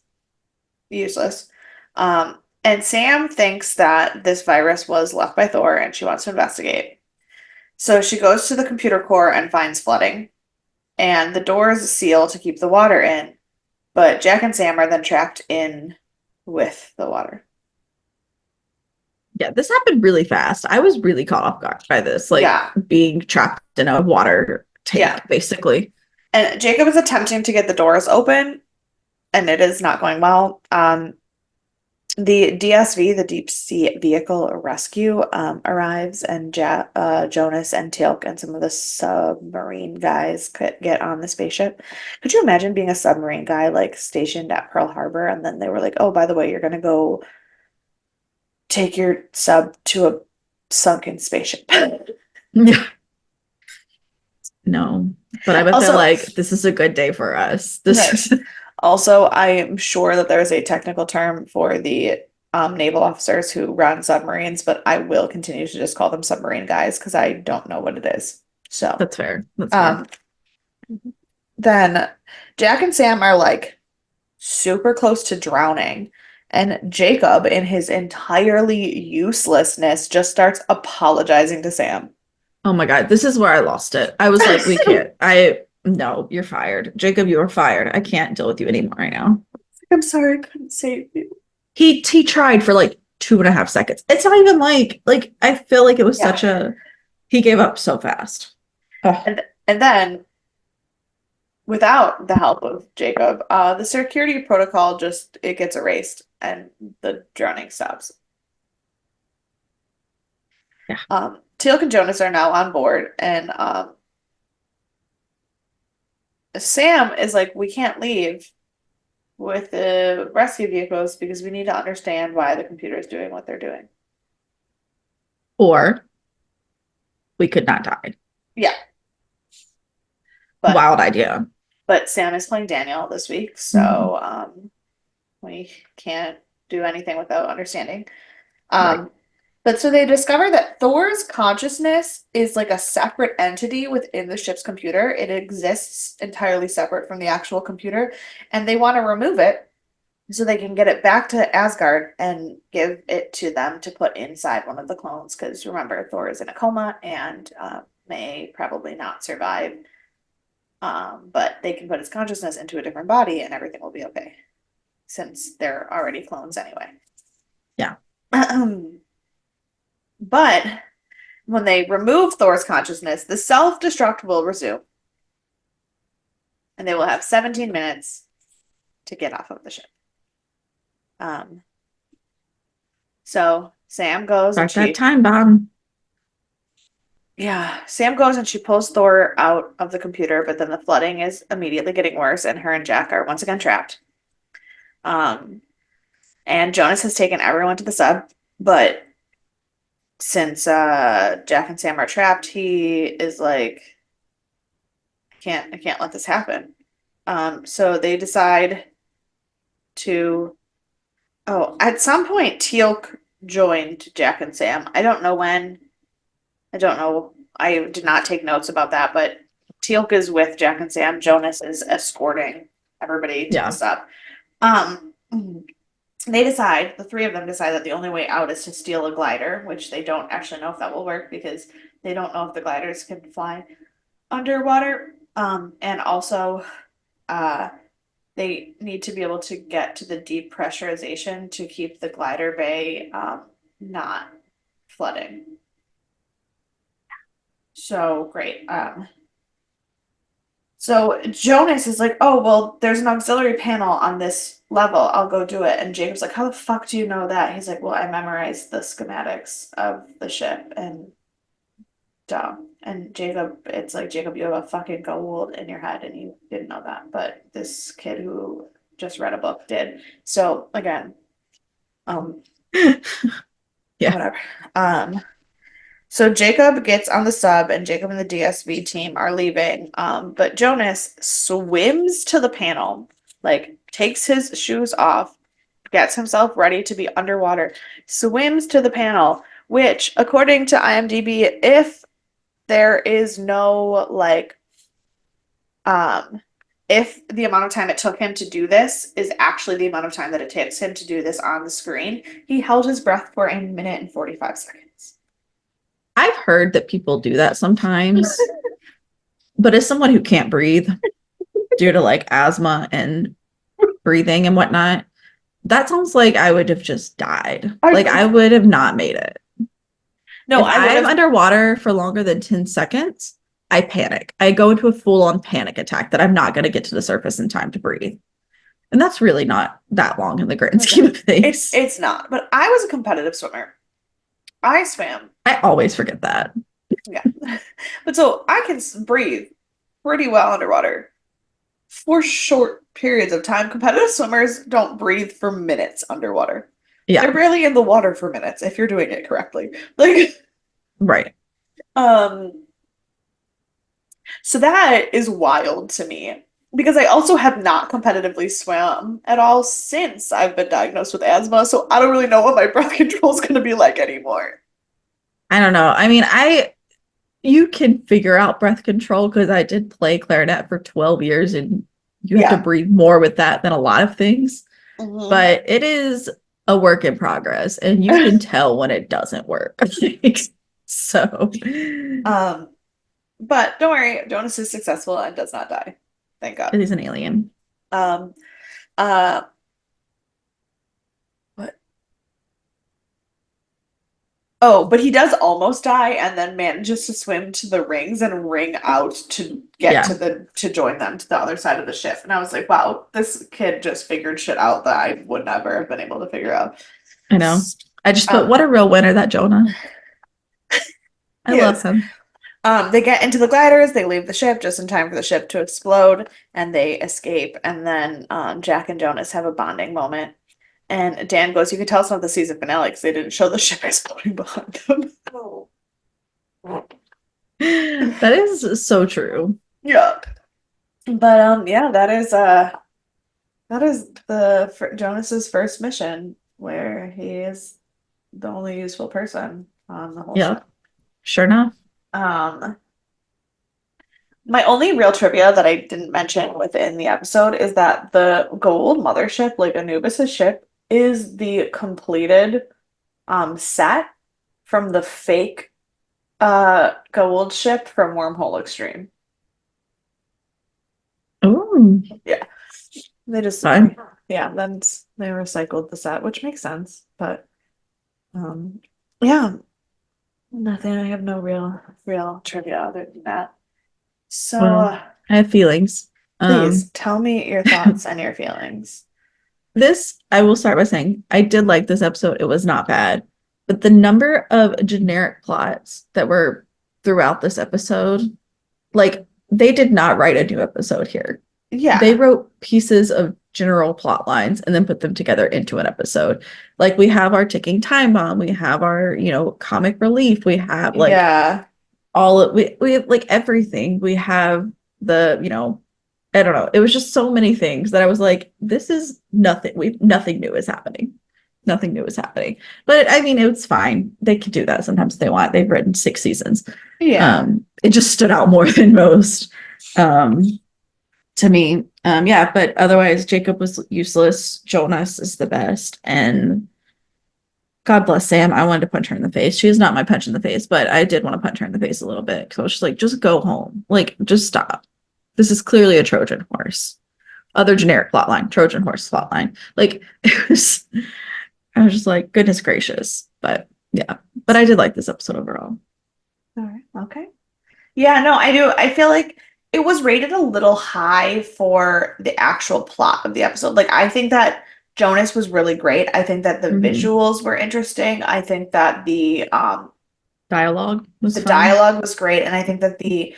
useless. And Sam thinks that this virus was left by Thor and she wants to investigate. So she goes to the computer core and finds flooding, and the doors seal to keep the water in, but Jack and Sam are then trapped in with the water. Yeah, this happened really fast. I was really caught off guard by this, like Yeah, being trapped in a water yeah. tank, basically. And Jacob is attempting to get the doors open, and it is not going well. The DSV, the Deep Sea Vehicle Rescue, arrives, and Jonas and Teal'c and some of the submarine guys could get on the spaceship. Could you imagine being a submarine guy like stationed at Pearl Harbor, and then they were like, "Oh, by the way, you're gonna go take your sub to a sunken spaceship." Yeah, no, but I bet they're Also, like, this is a good day for us. This right. is Also, I am sure that there is a technical term for the naval officers who run submarines, but I will continue to just call them submarine guys because I don't know what it is. So, that's fair. That's fair. um, then Jack and Sam are like super close to drowning, and Jacob, in his entirely uselessness, just starts apologizing to Sam. Oh my God, this is where I lost it. I was like, we can't. No, you're fired. Jacob, you are fired. I can't deal with you anymore right now. I'm sorry, I couldn't save you. He tried for like 2.5 seconds. It's not even like I feel like it was Yeah. such a he gave up so fast. Ugh. And then without the help of Jacob, the security protocol just it gets erased and the drowning stops. Yeah. Teal'c and Jonas are now on board, and Sam is like, we can't leave with the rescue vehicles because we need to understand why the computer is doing what they're doing. Or we could not die. Yeah, but Wild idea. Sam is playing Daniel this week, Mhm. so we can't do anything without understanding. Right. Um, but so they discover that Thor's consciousness is like a separate entity within the ship's computer. It exists entirely separate from the actual computer, and they want to remove it so they can get it back to Asgard and give it to them to put inside one of the clones. Because remember, Thor is in a coma and may probably not survive. But they can put his consciousness into a different body and everything will be okay, since they're already clones anyway. Yeah. But when they remove Thor's consciousness, the self-destruct will resume, and they will have 17 minutes to get off of the ship. Um, so Sam goes and Start that she, time bomb. yeah, Sam goes and she pulls Thor out of the computer, but then the flooding is immediately getting worse, and her and Jack are once again trapped. Um, and Jonas has taken everyone to the sub, but since Jack and Sam are trapped, he is like, I can't let this happen. So they decide. to, oh, at some point Teal'c joined Jack and Sam. I don't know when. I don't know. I did not take notes about that, but Teal'c is with Jack and Sam. Jonas is escorting everybody to the Yeah. sub. The three of them decide that the only way out is to steal a glider, which they don't actually know if that will work because they don't know if the gliders can fly underwater. And also, uh, they need to be able to get to the deep pressurization to keep the glider bay not flooding. So great. So Jonas is like, oh, well, there's an auxiliary panel on this level. I'll go do it. And Jacob's like, how the fuck do you know that? He's like, well, I memorized the schematics of the ship and dumb. And Jacob, it's like, Jacob, you have a fucking gold in your head and you didn't know that. But this kid who just read a book did. So again, um, Yeah. whatever. So Jacob gets on the sub and Jacob and the DSV team are leaving. But Jonas swims to the panel, like takes his shoes off, gets himself ready to be underwater, swims to the panel, which according to IMDb, if there is no um if the amount of time it took him to do this is actually the amount of time that it takes him to do this on the screen, he held his breath for a minute and 45 seconds. I've heard that people do that sometimes, but as someone who can't breathe due to like asthma and breathing and whatnot, that sounds like I would have just died. Like I I would have not made it. no, If I would I'm have. underwater for longer than 10 seconds, I panic. I go into a full on panic attack that I'm not going to get to the surface in time to breathe. And that's really not that long in the grand Okay. scheme of It's things. it's not, but I was a competitive swimmer. I swam. I always forget that. Yeah. But so I can breathe pretty well underwater for short periods of time. Competitive swimmers don't breathe for minutes underwater. They're Yeah, barely in the water for minutes if you're doing it correctly. Like, right. um, so that is wild to me because I also have not competitively swam at all since I've been diagnosed with asthma. So I don't really know what my breath control is going to be like anymore. I don't know. I mean, you can figure out breath control because I did play clarinet for 12 years and you have to Yeah. breathe more with that than a lot of things. Hmm. But it is a work in progress and you can tell when it doesn't work. So, Um, but don't worry, Jonas is successful and does not die. Thank God. it is an alien. Um, uh, what? Oh, but he does almost die and then manages to swim to the rings and ring out to get Yeah, to join them to the other side of the ship. And I was like, wow, this kid just figured shit out that I would never have been able to figure out. I know. I just, but Um, what a real winner, that Jonah. I he love is. him. They get into the gliders, they leave the ship just in time for the ship to explode, and they escape. And then Jack and Jonas have a bonding moment. And Dan goes, you can tell it's not the season finale because they didn't show the ship exploding behind them. Oh. That is so true. Yeah. But yeah, that is the Jonas's first mission where he is the only useful person on the whole ship. Yep, sure enough. Um My only real trivia that I didn't mention within the episode is that the gold mothership, like Anubis's ship, is the completed set from the fake gold ship from Wormhole Extreme. Oh, Yeah. They just fine. yeah, then they recycled the set, which makes sense. But um yeah, nothing. I have no real trivia other than that. So Well, I have feelings. please Um, tell me your thoughts and your feelings. this, I will start by saying I did like this episode. It was not bad. But the number of generic plots that were throughout this episode, like they did not write a new episode here. They Yeah. wrote pieces of general plot lines and then put them together into an episode. Like we have our ticking time bomb, we have our, comic relief, we have like Yeah. all of we have like everything. We have the, I don't know. It was just so many things that I was like, this is nothing. Nothing new is happening. Nothing new is happening. But I mean, it's fine. They can do that sometimes if they want. They've written 6 seasons. Yeah. It just stood out more than most um, to me. Yeah, but otherwise, Jacob was useless. Jonas is the best. And God bless Sam. I wanted to punch her in the face. She is not my punch in the face, but I did want to punch her in the face a little bit because I was just like, just go home. Like, just stop. This is clearly a Trojan horse. Other generic plotline, Trojan horse plotline. Like, it was, I was just like, goodness gracious. But yeah, but I did like this episode overall. All right. Okay. Yeah, no, I do. I feel like it was rated a little high for the actual plot of the episode. Like, I think that Jonas was really great. I think that the Mm-hmm. visuals were interesting. I think that Dialogue was the fun. dialogue was great, and I think that the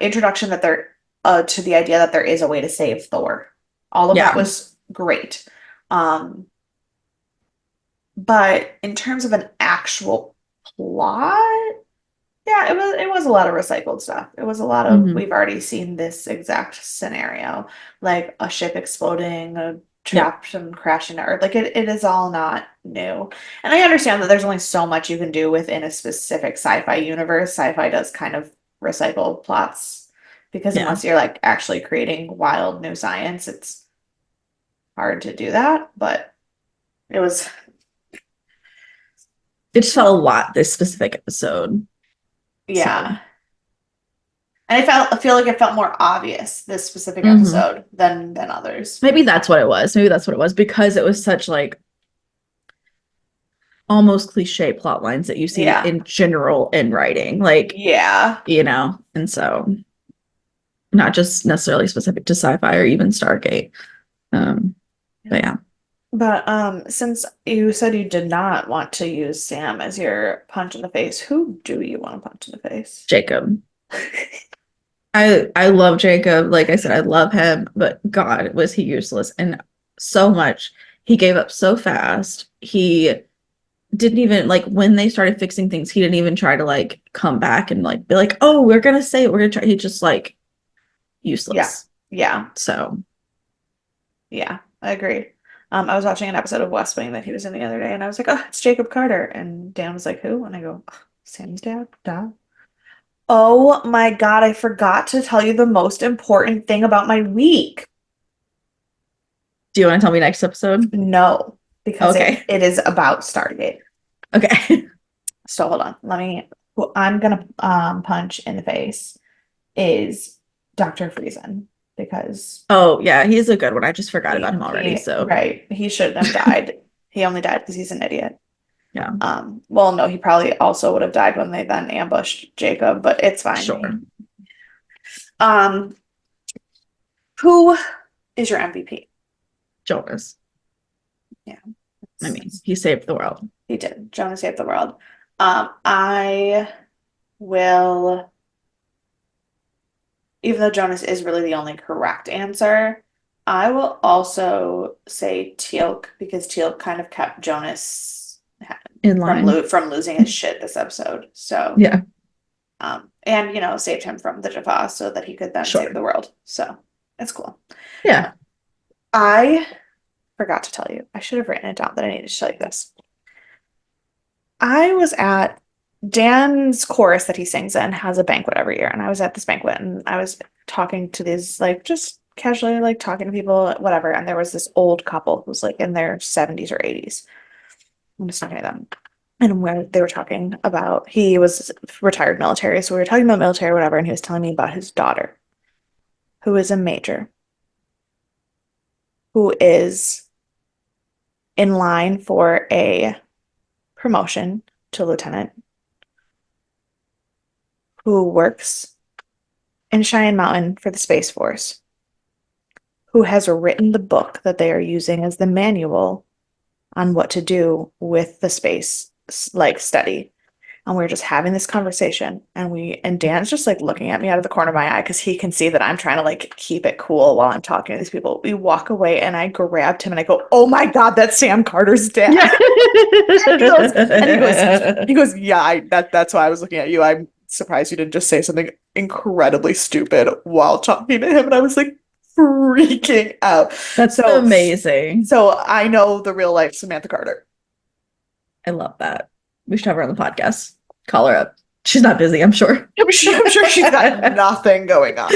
introduction that there to the idea that there is a way to save Thor, all of that Yeah. was great. Um, but in terms of an actual plot, yeah, it was a lot of recycled stuff. It was a lot of Mm-hmm. we've already seen this exact scenario, like a ship exploding, a Yep. trap and crashing to Earth. Like it is all not new. And I understand that there's only so much you can do within a specific sci-fi universe. Sci-fi does kind of recycle plots because Yeah. unless you're like actually creating wild new science, it's hard to do that. But it was, It just felt a lot this specific episode. So, yeah. And I feel like it felt more obvious this specific mhm. episode than others. Maybe that's what it was. Maybe that's what it was because it was such like almost cliche plot lines that you see Yeah. in general in writing. Like, Yeah. and so not just necessarily specific to sci-fi or even Stargate. Um, but yeah, But since you said you did not want to use Sam as your punch in the face, who do you want to punch in the face? Jacob. I love Jacob. Like I said, I love him, but God, was he useless and so much. He gave up so fast. He didn't even like when they started fixing things, he didn't even try to like come back and like be like, oh, we're gonna say it, we're gonna try. He just like Yeah. useless. Yeah. So Yeah. I agree. I was watching an episode of West Wing that he was in the other day, and I was like, "Oh, it's Jacob Carter." And Dan was like, "Who?" And I go, "Oh, Sam's dad, dad." Oh my God, I forgot to tell you the most important thing about my week. do you want to tell me next episode? No, because it, Okay. it is about Stargate. Okay. So hold on. Who I'm gonna punch in the face is Dr. Friesen because Oh yeah, he's a good one. I just forgot about him already. he So right, he shouldn't have died. He only died because he's an idiot. yeah, Well, no, he probably also would have died when they then ambushed Jacob, but it's fine. sure. Um, who is your MVP? Jonas. Yeah, I mean, he saved the world. he did. Jonah saved the world. I will, even though Jonas is really the only correct answer, I will also say Teal'c because Teal'c kind of kept Jonas In line. from losing his shit this episode. So, Yeah, and saved him from the Jaffa so that he could then save sure. the world. So it's cool. Yeah. I forgot to tell you. I should have written it down that I needed to tell you this. I was at Dan's chorus that he sings in has a banquet every year, and I was at this banquet and I was talking to these like just casually like talking to people, whatever, and there was this old couple who's like in their 70s or 80s. I'm just talking to them. And where they were talking about he was retired military, so we were talking about military, whatever, and he was telling me about his daughter, who is a major, who is in line for a promotion to lieutenant, who works in Cheyenne Mountain for the Space Force, who has written the book that they are using as the manual on what to do with the space like study. And we are just having this conversation, and Dan's just like looking at me out of the corner of my eye because he can see that I'm trying to like keep it cool while I'm talking to these people. We walk away and I grabbed him and I go, "Oh my God, that's Sam Carter's dad." And he goes, Yeah. he goes, "Yeah, that's why I was looking at you. I'm surprised you didn't just say something incredibly stupid while talking to him, and I was like freaking out. That's So, amazing. so I know the real life Samantha Carter. I love that. We should have her on the podcast. Call her up. She's not busy, I'm sure. I'm sure she's got nothing going on.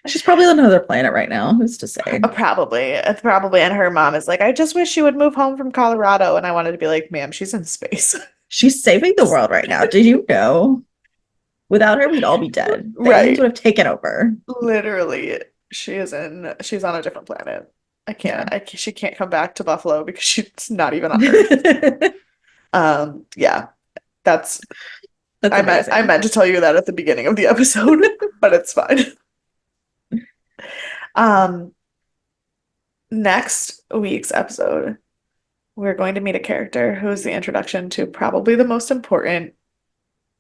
She's probably on another planet right now. Who's to say? Probably. And her mom is like, I just wish she would move home from Colorado. And I wanted to be like, ma'am, she's in space. She's saving the world right now. Did you know? Without her, we'd all be dead. The aliens Right. would have taken over. Literally, she's on a different planet. Yeah. She can't come back to Buffalo because she's not even on Earth. Yeah, that's, That's I amazing. meant to tell you that at the beginning of the episode, but it's fine. Um, Next week's episode, we're going to meet a character who is the introduction to probably the most important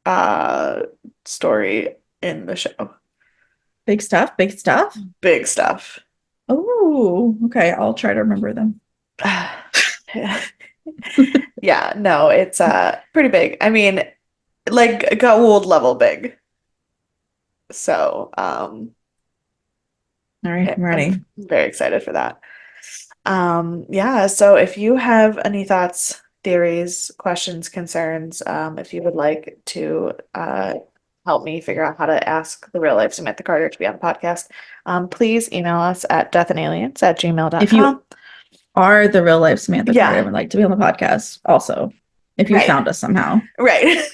uh story in the show. Big stuff. Big stuff. Big stuff. Oh, okay. I'll try to remember them. Yeah, no, it's pretty big. I mean, like Gould level big. So, All right, I'm ready. I'm very excited for that. Yeah, so if you have any thoughts, theories, questions, concerns, if you would like to help me figure out how to ask the real life Samantha Carter to be on the podcast, please email us at If you deathandaliens@gmail.com. are the real life Samantha Carter and Yeah, would like to be on the podcast, also, if you right, found us somehow. right.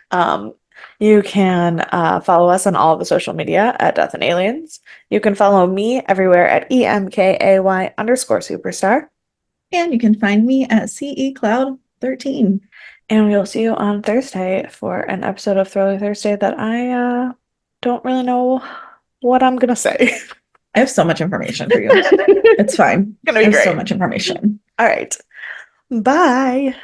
Um, you can follow us on all of the social media at Death and Aliens. You can follow me everywhere at EMKAY_superstar. And you can find me at CE Cloud 13. And we'll see you on Thursday for an episode of Thriller Thursday that I don't really know what I'm gonna say. I have so much information for you. It's fine. Gonna I be have so great. much information. All right. Bye.